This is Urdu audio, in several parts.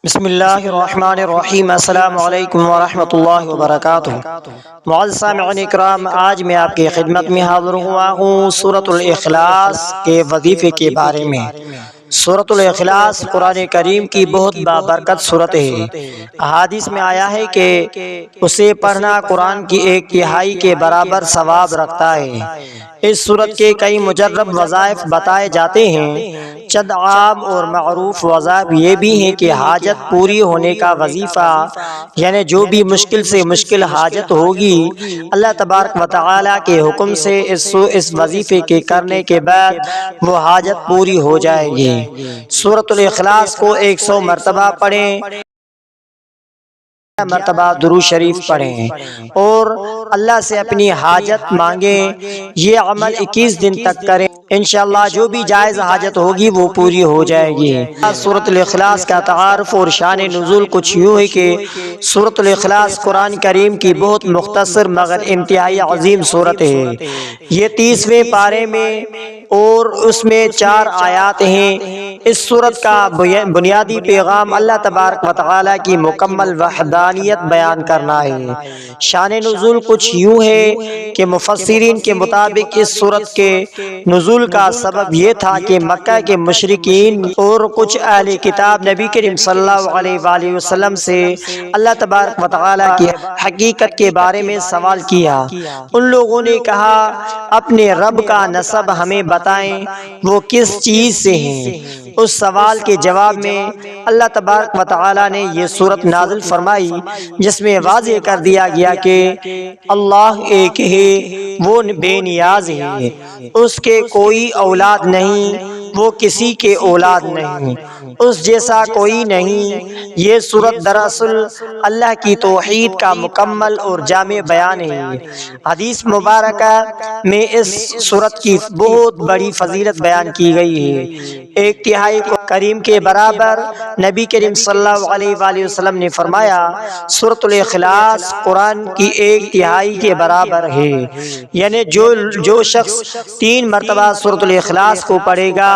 بسم اللہ الرحمن الرحیم۔ السلام علیکم ورحمۃ اللہ وبرکاتہ۔ معزز سامعین اکرام، آج میں آپ کی خدمت میں حاضر ہوا ہوں سورۃ الاخلاص کے وظیفے کے بارے میں۔ سورۃ الاخلاص قرآن کریم کی بہت بابرکت سورت ہے۔ احادیث میں آیا ہے کہ اسے پڑھنا قرآن کی 1/3 کے برابر ثواب رکھتا ہے۔ اس سورت کے کئی مجرب وظائف بتائے جاتے ہیں۔ چند عام اور معروف وظائف یہ بھی ہیں کہ حاجت پوری ہونے کا وظیفہ، یعنی جو بھی مشکل سے مشکل حاجت ہوگی، اللہ تبارک و تعالیٰ کے حکم سے اس وظیفے کے کرنے کے بعد وہ حاجت پوری ہو جائے گی۔ سورۃ الاخلاص کو 100 مرتبہ پڑھیں، مرتبہ درود شریف پڑھیں اور اللہ سے اپنی حاجت مانگیں۔ یہ عمل 21 دن تک کریں، انشاءاللہ جو بھی جائز حاجت ہوگی وہ پوری ہو جائے گی۔ سورۃ الاخلاص کا تعارف اور شان نزول کچھ یوں ہے کہ سورۃ الاخلاص قرآن کریم کی بہت مختصر مگر انتہائی عظیم سورت ہے۔ یہ 30ویں پارے میں اور اس میں 4 آیات ہیں۔ اس سورت کا بنیادی پیغام اللہ تبارک و تعالیٰ کی مکمل وحدانیت بیان کرنا ہے۔ شان نزول کچھ یوں ہے کہ مفسرین کے مطابق اس سورت کے نزول کا سبب یہ تھا کہ مکہ کے مشرکین اور کچھ اہل کتاب نبی کریم صلی اللہ علیہ وآلہ وسلم سے اللہ تبارک و تعالیٰ کی حقیقت کے بارے میں سوال کیا۔ ان لوگوں نے کہا اپنے رب کا نسب ہمیں بتائیں، وہ کس چیز سے ہیں۔ اس سوال کے جواب میں اللہ تبارک و تعالیٰ نے یہ سورت نازل فرمائی جس میں واضح کر دیا گیا کہ اللہ ایک ہے، وہ بے نیاز ہے، اس کے کوئی اولاد نہیں، وہ کسی کے اولاد نہیں، اس جیسا کوئی نہیں۔ یہ سورت دراصل اللہ کی توحید کا مکمل اور جامع بیان ہے۔ حدیث مبارکہ میں اس سورت کی بہت بڑی فضیلت بیان کی گئی ہے۔ 1/3 کریم کے برابر نبی کریم صلی اللہ علیہ وآلہ وسلم نے فرمایا سورۃ الاخلاص قرآن کی 1/3 کے برابر ہے، یعنی جو شخص 3 مرتبہ سورۃ الاخلاص کو پڑھے گا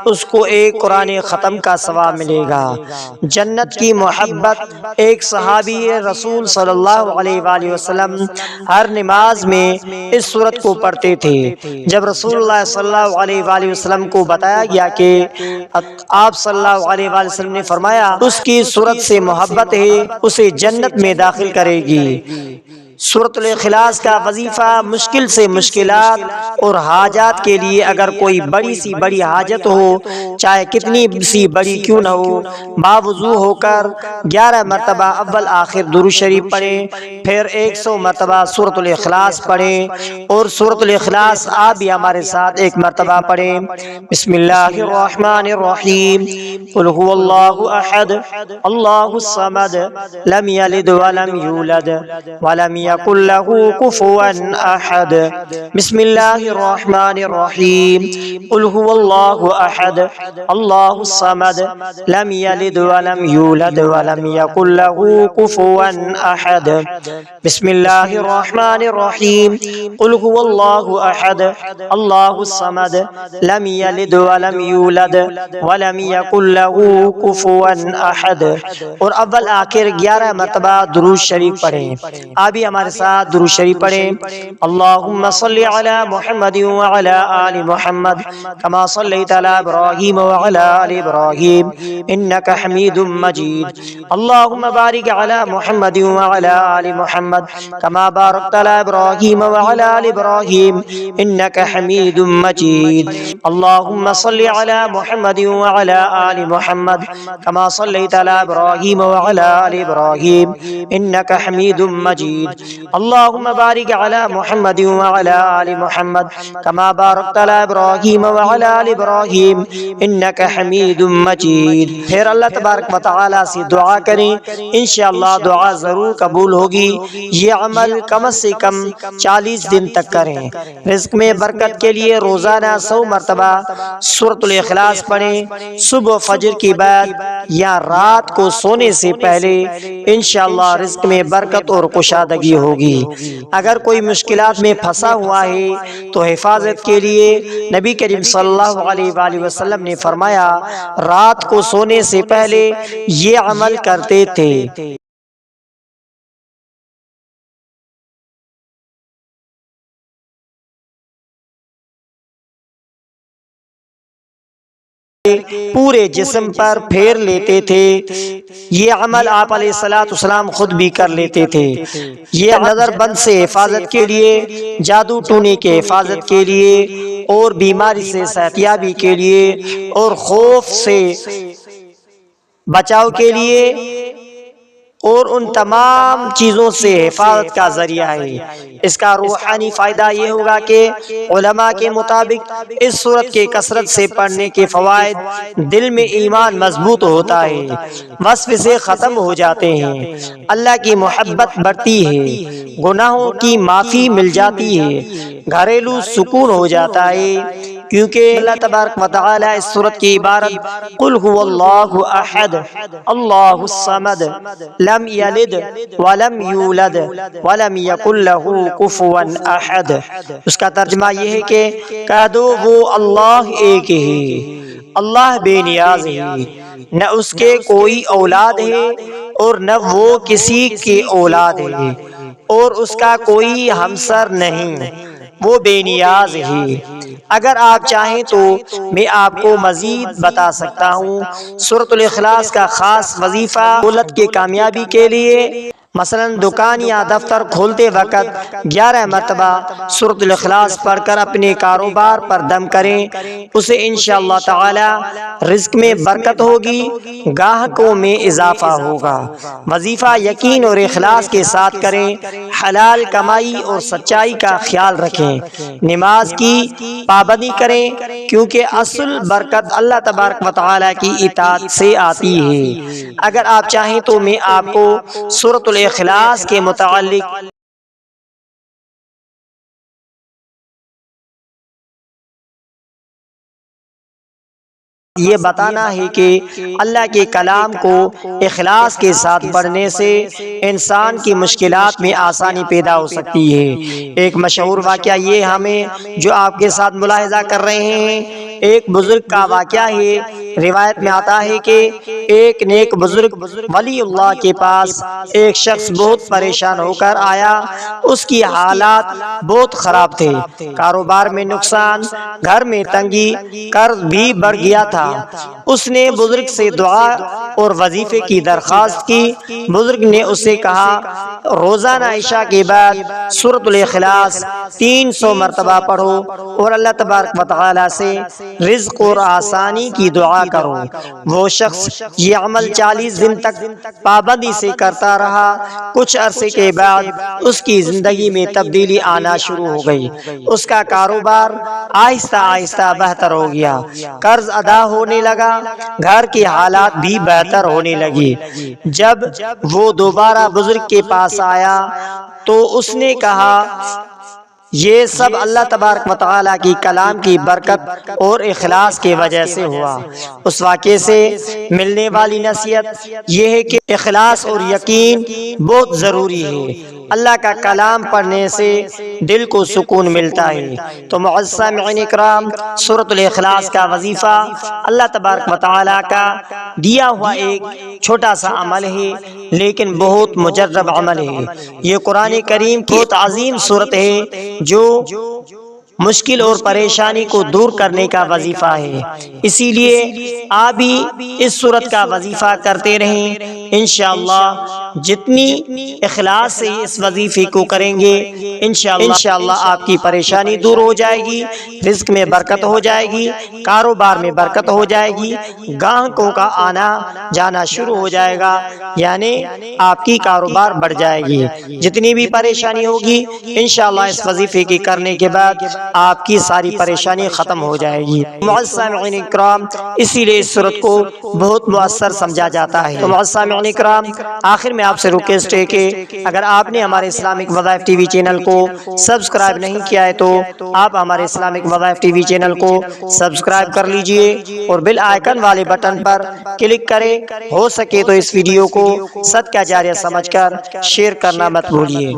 اس کو 1 قرآن ختم کا ثواب ملے گا۔ جنت کی محبت۔ ایک صحابی رسول صلی اللہ علیہ وآلہ وسلم ہر نماز میں اس سورت کو پڑھتے تھے۔ جب رسول اللہ صلی اللہ علیہ وآلہ وسلم کو بتایا گیا کہ آپ صلی اللہ علیہ وآلہ وسلم نے فرمایا اس کی سورت سے محبت ہے، اسے جنت میں داخل کرے گی۔ سورۃ الاخلاص کا وظیفہ مشکل سے مشکلات اور حاجات کے لیے اگر کوئی بڑی سی بڑی حاجت ہو، چاہے کتنی سی بڑی کیوں نہ ہو، باوضو ہو کر 11 مرتبہ اول آخر درود شریف پڑھیں، پھر 100 مرتبہ سورۃ الاخلاص پڑھیں اور سورۃ الاخلاص آپ بھی ہمارے ساتھ 1 مرتبہ پڑھیں۔ بسم اللہ الرحمن الرحیم۔ قل هو اللہ احد اللہ الصمد لم یلد ولم یولد ولم یکن له کفوا احد۔ بسم اللہ الرحمن الرحیم۔ قل هو اللہ احد اللہ الصمد لم یلد ولم یولد ولم یکن له کفوا احد۔ بسم اللہ الرحمن الرحیم۔ قل هو اللہ احد اللہ الصمد لم یلد ولم یولد ولم یکن له کفوا احد۔ اور اول آخر 11 مرتبہ درود شریف پڑھیں۔ آپ بھی ہمارے ساتھ درود شریف پڑھیں۔ اللہم صلی علی محمد وعلی آل محمد کما صلیت علی ابراہیم وعلی آل ابراہیم انک حمید مجید۔ اللہم بارک علی محمد وعلی آل محمد کما بارکت علی ابراہیم وعلی آل ابراہیم انک حمید مجید۔ اللہم صلی علی محمد وعلی آل محمد کما صلیت علی ابراہیم وعلی آل ابراہیم انک حمید مجید۔ اللہم بارک علی محمد وعلی آل محمد کما بارکت علی ابراہیم وعلی آل ابراہیم انک حمید مجید۔ پھر اللہ تبارک و تعالی سے دعا کریں، انشاءاللہ دعا ضرور قبول ہوگی۔ یہ عمل کم سے کم 40 دن تک کریں۔ رزق میں برکت کے لیے روزانہ 100 مرتبہ سورۃ الاخلاص پڑھیں، صبح فجر کے بعد یا رات کو سونے سے پہلے، انشاءاللہ رزق میں برکت اور کشادگی رسامندگی ہوگی۔ اگر کوئی مشکلات میں پھنسا ہوا ہے تو حفاظت کے لیے نبی کریم صلی اللہ علیہ وآلہ وسلم نے فرمایا رات کو سونے سے پہلے یہ عمل کرتے تھے۔ پورے جسم پر پھیر لیتے تھے۔ یہ عمل آپ علیہ الصلوۃ والسلام خود بھی کر لیتے تھے۔ یہ نظر بند سے حفاظت کے لیے، جادو ٹونے کے حفاظت کے لیے، اور بیماری سے صحتیابی کے لیے، اور خوف سے بچاؤ کے لیے، اور ان تمام چیزوں سے حفاظت کا ذریعہ ہے۔ اس کا روحانی فائدہ یہ ہوگا کہ علماء کے مطابق اس سورت کے کثرت سے پڑھنے کے فوائد دل میں ایمان مضبوط ہوتا ہے، وسوسے ختم ہو جاتے ہیں، اللہ کی محبت بڑھتی ہے، گناہوں کی معافی مل جاتی ہے، گھریلو سکون ہو جاتا ہے، کیونکہ اللہ تبارک و تعالی اس سورت کی عبارت قل هو اللہ احد اللہ الصمد لم یلد ولم یولد ولم یکن له کفوا احد، اس کا ترجمہ یہ ہے کہ کہہ دو وہ اللہ ایک ہے، اللہ بے نیاز ہے، نہ اس کے کوئی اولاد ہے اور نہ وہ کسی کے اولاد ہے، اور اس کا کوئی ہمسر نہیں، وہ بے نیاز ہے۔ اگر آپ چاہیں تو میں آپ کو مزید بتا سکتا ہوں۔ سورۃ الاخلاص کا خاص وظیفہ دولت کے کامیابی کے لیے، مثلا دکان یا دفتر کھولتے وقت 11 مرتبہ سورۃ الاخلاص پڑھ کر اپنے کاروبار پر دم کریں، اسے انشاءاللہ تعالی رزق میں برکت ہوگی، گاہکوں میں اضافہ ہوگا۔ وظیفہ یقین اور اخلاص کے ساتھ کریں، حلال کمائی اور سچائی کا خیال رکھیں، نماز کی پابندی کریں، کیونکہ اصل برکت اللہ تبارک و تعالی کی اطاعت سے آتی ہے۔ اگر آپ چاہیں تو میں آپ کو سورۃ الاخلاص کے متعلق یہ بتانا ہے کہ اللہ کے کلام کو اخلاص کے ساتھ پڑھنے سے انسان کی مشکلات میں آسانی پیدا ہو سکتی ہے۔ ایک مشہور واقعہ یہ ہمیں جو آپ کے ساتھ ملاحظہ کر رہے ہیں، ایک بزرگ کا واقعہ ہے۔ روایت میں آتا ہے کہ ایک نیک بزرگ ولی اللہ کے پاس ایک شخص بہت پریشان ہو کر آیا۔ اس کی حالات بہت خراب تھے، کاروبار میں نقصان، گھر میں تنگی، قرض بھی بڑھ گیا تھا۔ اس نے بزرگ سے دعا اور وظیفے کی درخواست کی۔ بزرگ نے اسے کہا روزانہ عشاء کے بعد سورۃ الاخلاص 300 مرتبہ پڑھو اور اللہ تبارک و تعالی سے رزق اور آسانی کی دعا کرو۔ وہ شخص یہ عمل 40 دن تک پابندی سے کرتا رہا۔ کچھ عرصے کے بعد اس کی زندگی میں تبدیلی آنا شروع ہو گئی۔ اس کا کاروبار آہستہ آہستہ بہتر ہو گیا، قرض ادا ہونے لگا، گھر کی حالات بھی بہتر ہونے لگی۔ جب وہ دوبارہ بزرگ کے پاس آیا تو اس نے کہا یہ سب اللہ تبارک و تعالی کی کلام کی برکت اور اخلاص کی وجہ سے ہوا۔ اس واقعے سے ملنے والی نصیحت یہ ہے کہ اخلاص اور یقین بہت ضروری ہے۔ اللہ کا کلام پڑھنے سے دل کو سکون ملتا ہے۔ تو معزز سامعین اکرام، سورۃ الاخلاص کا وظیفہ اللہ تبارک و تعالی کا دیا ہوا ایک چھوٹا سا عمل ہے، لیکن بہت مجرب عمل ہے۔ یہ قرآن کریم کی بہت عظیم سورت ہے جو مشکل اور پریشانی کو دور کرنے کا وظیفہ ہے۔ اسی لیے آپ بھی اس سورت کا وظیفہ کرتے رہیں۔ انشاءاللہ جتنی اخلاص سے اس وظیفے کو کریں گے، انشاءاللہ آپ کی پریشانی دور ہو جائے گی، رزق میں برکت ہو جائے گی، کاروبار میں برکت ہو جائے گی، گاہکوں کا آنا جانا شروع ہو جائے گا، یعنی آپ کی کاروبار بڑھ جائے گی۔ جتنی بھی پریشانی ہوگی انشاءاللہ اس وظیفے کے کرنے کے بعد آپ کی ساری پریشانی ختم ہو جائے گی۔ معزز سامعین اکرام، اسی لیے اس صورت کو بہت مؤثر سمجھا جاتا ہے۔ تو معزز سامعین اکرام، آخر میں آپ سے ریکویسٹ ہے کہ اگر آپ نے ہمارے اسلامک وظائف ٹی وی چینل کو سبسکرائب نہیں کیا ہے تو آپ ہمارے اسلامک وظائف ٹی وی چینل کو سبسکرائب کر لیجئے اور بیل آئیکن والے بٹن پر کلک کریں۔ ہو سکے تو اس ویڈیو کو صدقہ جاریہ سمجھ کر شیئر کرنا مت بھولیے۔